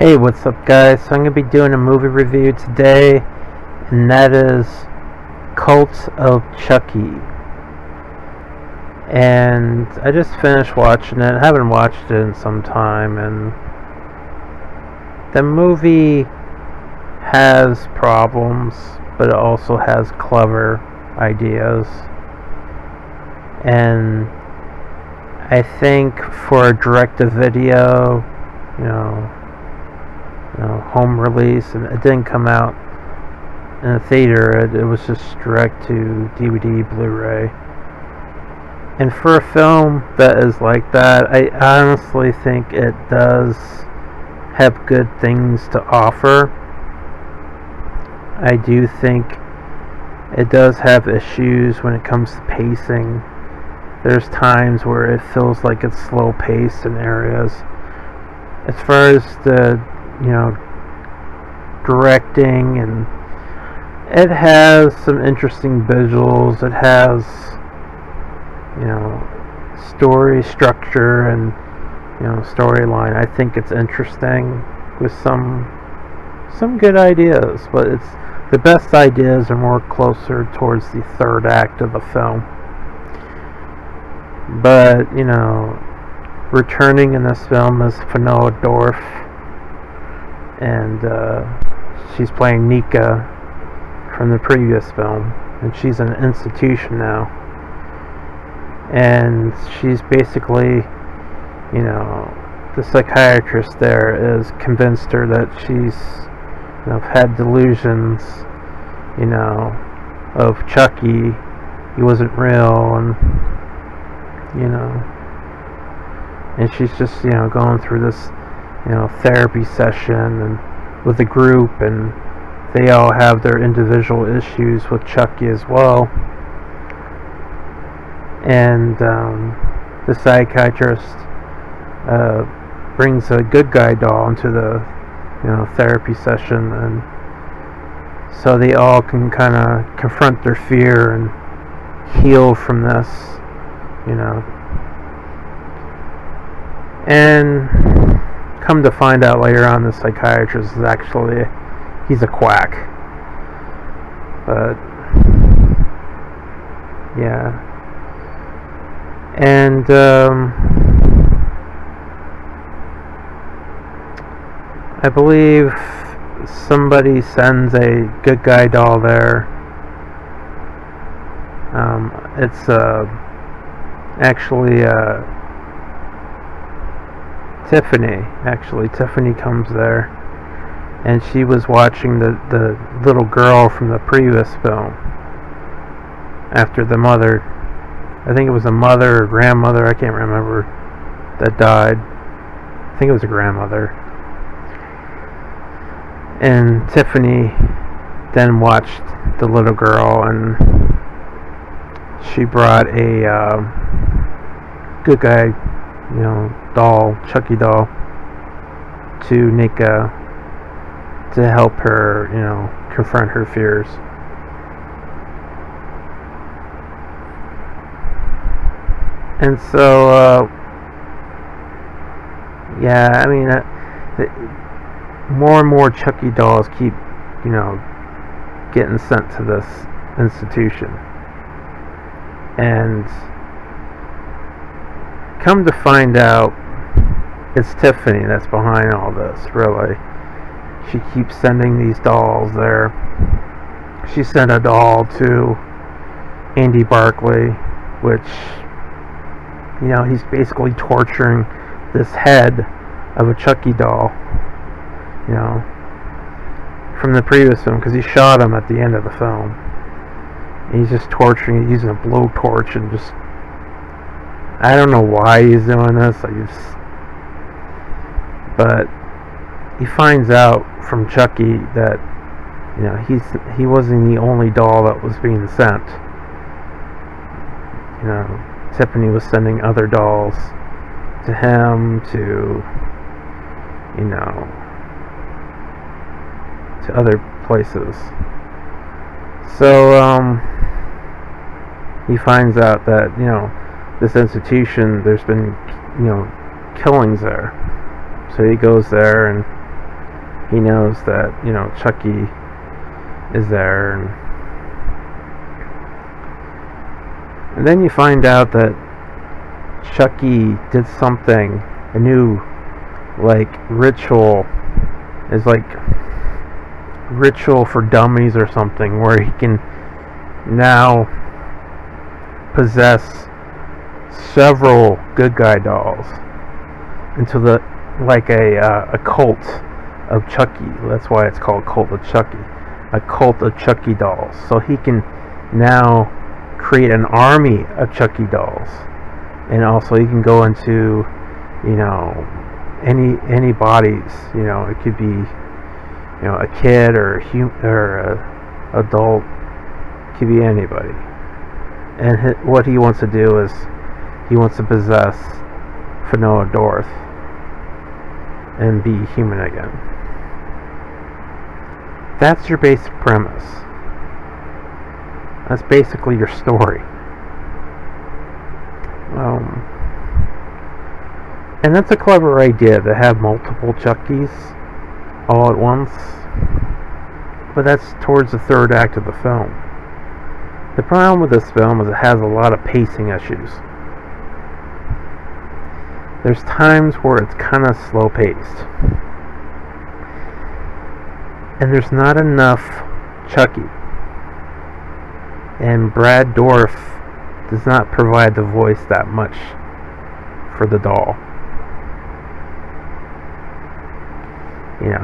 Hey, what's up guys? So I'm going to be doing a movie review today, and that is Cult of Chucky. And I just finished watching it. I haven't watched it in some time, and the movie has problems, but it also has clever ideas. And I think for a direct-to-video, home release, and it didn't come out in a theater. It was just direct to DVD, Blu-ray. And for a film that is like that, I honestly think it does have good things to offer. I do think it does have issues when it comes to pacing. There's times where it feels like it's slow paced in areas. As far as the directing, and it has some interesting visuals. It has story structure and storyline. I think it's interesting with some good ideas, but it's the best ideas are more closer towards the third act of the film. But returning in this film is Fanoa Dorf, and she's playing Nika from the previous film, and she's an institution now, and she's basically, the psychiatrist there is convinced her that she's had delusions, of Chucky. He wasn't real, and and she's just going through this therapy session and with a group, and they all have their individual issues with Chucky as well. And the psychiatrist brings a good guy doll into the therapy session, and so they all can kind of confront their fear and heal from this, and come to find out later on, the psychiatrist is actually, he's a quack. But yeah, and I believe somebody sends a good guy doll there. It's actually Tiffany. Actually, Tiffany comes there, and she was watching the little girl from the previous film after the mother, I think it was a mother or grandmother, I can't remember, that died. I think it was a grandmother. And Tiffany then watched the little girl, and she brought a good guy doll, Chucky doll, to Nika to help her, confront her fears. And so, yeah, I mean, more and more Chucky dolls keep, getting sent to this institution. And come to find out, it's Tiffany that's behind all this, really. She keeps sending these dolls there. She sent a doll to Andy Barclay, which, he's basically torturing this head of a Chucky doll, from the previous film, because he shot him at the end of the film. And he's just torturing, he's using a blowtorch, and just, I don't know why he's doing this. But he finds out from Chucky that he wasn't the only doll that was being sent. Tiffany was sending other dolls to him, to to other places. So he finds out that this institution, there's been killings there. So he goes there, and he knows that, Chucky is there. And then you find out that Chucky did something, a new, ritual, is ritual for dummies or something, where he can now possess several good guy dolls into a cult of Chucky. That's why it's called Cult of Chucky. A cult of Chucky dolls. So he can now create an army of Chucky dolls. And also he can go into, any bodies. It could be, a kid or a adult. It could be anybody. And what he wants to do is he wants to possess Fanoa Dorth and be human again. That's your basic premise. That's basically your story. And that's a clever idea, to have multiple Chuckies all at once. But that's towards the third act of the film. The problem with this film is it has a lot of pacing issues. There's times where it's kind of slow paced. And there's not enough Chucky. And Brad Dourif does not provide the voice that much for the doll.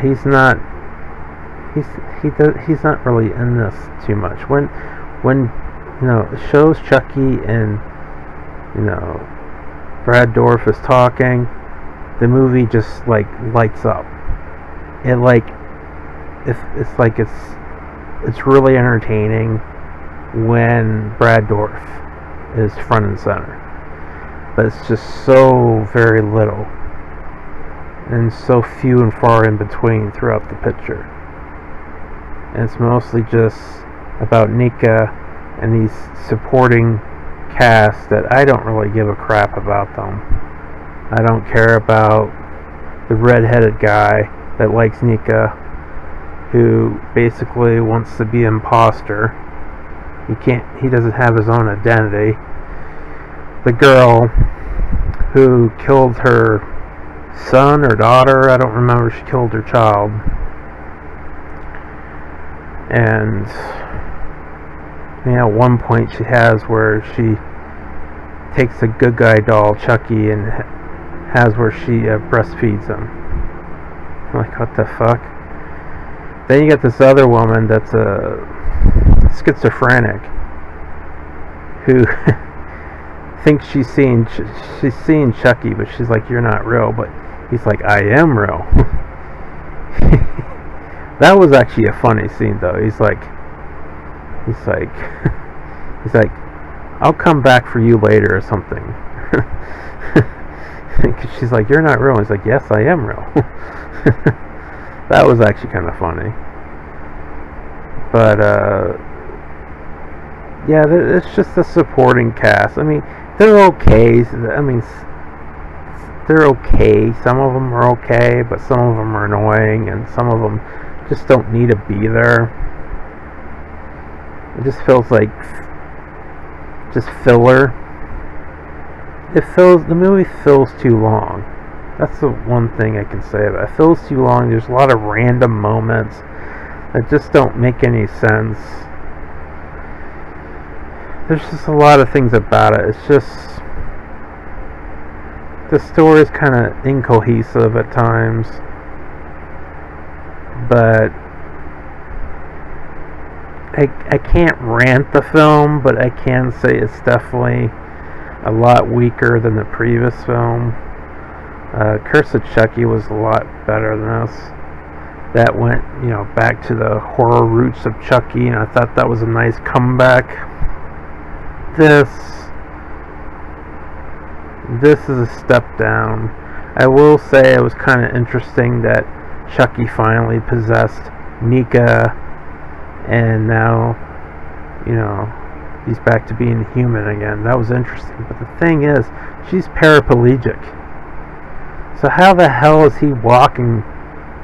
He's not really in this too much. When it shows Chucky and Brad Dourif is talking, the movie just lights up. It's really entertaining when Brad Dourif is front and center, but it's just so very little and so few and far in between throughout the picture. And it's mostly just about Nika and these supporting cast that I don't really give a crap about them. I don't care about the red-headed guy that likes Nika, who basically wants to be an imposter. He doesn't have his own identity. The girl who killed her son or daughter, I don't remember, she killed her child. And at one point she has where she takes a good guy doll, Chucky, and has where she breastfeeds him. I'm like, what the fuck? Then you get this other woman that's a schizophrenic who thinks she's seeing Chucky, but she's like, you're not real. But he's like, I am real. That was actually a funny scene, though. He's like, I'll come back for you later or something. She's like, you're not real. He's like, yes, I am real. That was actually kind of funny. But yeah, it's just the supporting cast. I mean, they're okay. They're okay. Some of them are okay, but some of them are annoying, and some of them just don't need to be there. It just feels like just filler. The movie feels too long. That's the one thing I can say about it. It feels too long. There's a lot of random moments that just don't make any sense. There's just a lot of things about it. It's just, the story is kind of incohesive at times. But I can't rant the film, but I can say it's definitely a lot weaker than the previous film. Curse of Chucky was a lot better than this. That went, back to the horror roots of Chucky, and I thought that was a nice comeback. This is a step down. I will say it was kind of interesting that Chucky finally possessed Nika, and now, he's back to being human again. That was interesting. But the thing is, she's paraplegic. So how the hell is he walking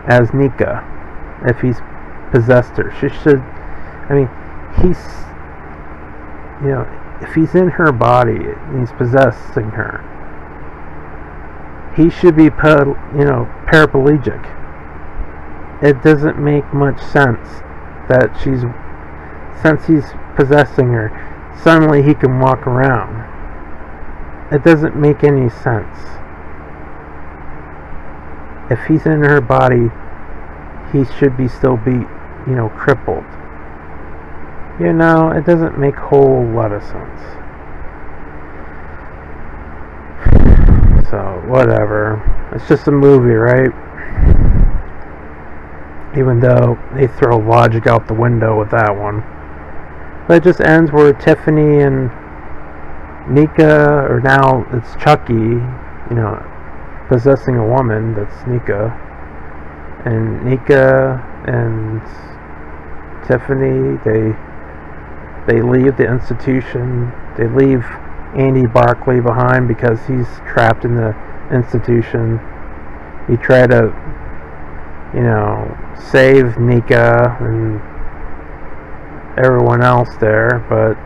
as Nika if he's possessed her. She should. I mean, he's, if he's in her body and he's possessing her, he should be paraplegic. It doesn't make much sense that since he's possessing her, suddenly he can walk around. It doesn't make any sense. If he's in her body, he should still be crippled. It doesn't make a whole lot of sense. So, whatever. It's just a movie, right? Even though they throw logic out the window with that one. But it just ends where Tiffany and Nika, or now it's Chucky, possessing a woman, that's Nika. And Nika and Tiffany, they leave the institution. They leave Andy Barclay behind because he's trapped in the institution. He tried to, save Nika and everyone else there, but,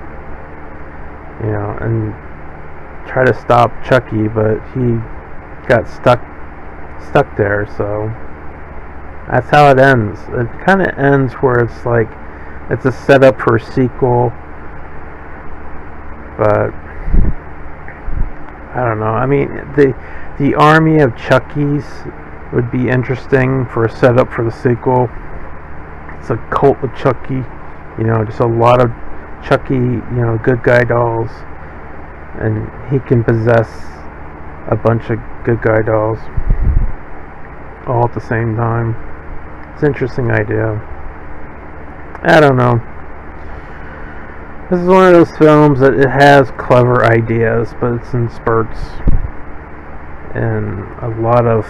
and try to stop Chucky, but he got stuck there, so that's how it ends. It kind of ends where it's like it's a setup for a sequel, but I don't know. I mean, the army of Chuckies would be interesting for a setup for the sequel. It's a cult of Chucky, just a lot of Chucky, good guy dolls, and he can possess a bunch of good guy dolls all at the same time. It's an interesting idea. I don't know. This is one of those films that it has clever ideas, but it's in spurts, and a lot of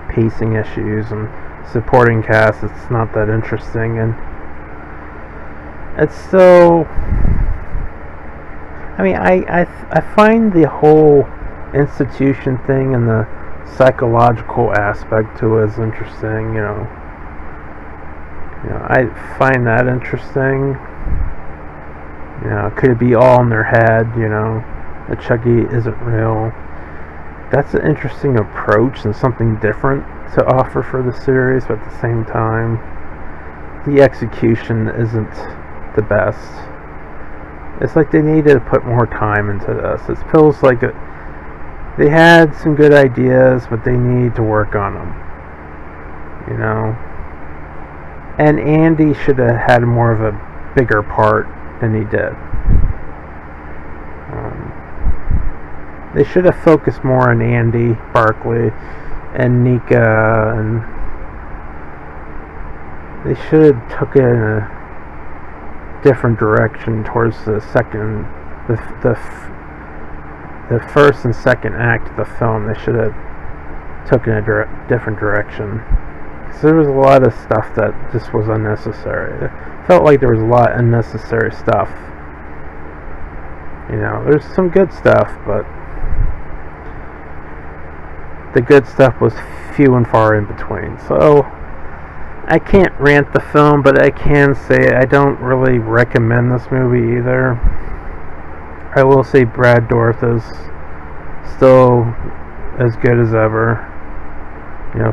pacing issues and supporting cast. It's not that interesting, and it's so. I mean, I find the whole institution thing and the psychological aspect to it is interesting. I find that interesting. Could it be all in their head? That Chucky isn't real. That's an interesting approach and something different to offer for the series, but at the same time, the execution isn't the best. It's like they needed to put more time into this. It feels like they had some good ideas, but they need to work on them. And Andy should have had more of a bigger part than he did. They should have focused more on Andy Barclay and Nika, and they should have took it in a different direction towards the first and second act of the film. They should have took in a different direction. So there was a lot of stuff that just was unnecessary. It felt like there was a lot of unnecessary stuff. There's some good stuff, but the good stuff was few and far in between. So I can't rant the film, but I can say I don't really recommend this movie either. I will say Brad Dourif is still as good as ever.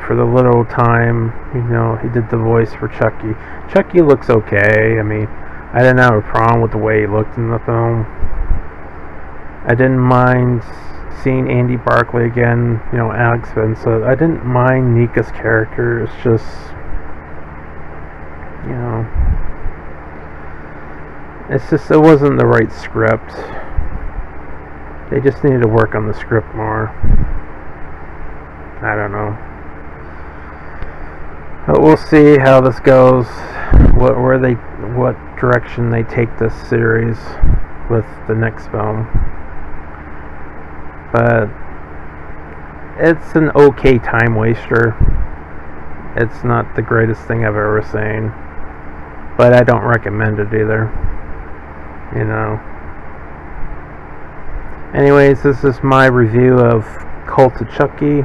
For the little time, he did the voice for Chucky. Chucky looks okay. I mean, I didn't have a problem with the way he looked in the film. I didn't mind seeing Andy Barclay again, Alex Vincent. I didn't mind Nika's character. It's just, it wasn't the right script. They just needed to work on the script more. I don't know. But we'll see how this goes. What direction they take this series with the next film. But it's an okay time waster. It's not the greatest thing I've ever seen, but I don't recommend it either. Anyways, this is my review of Cult of Chucky.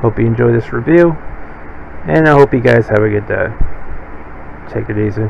Hope you enjoy this review. And I hope you guys have a good day. Take it easy.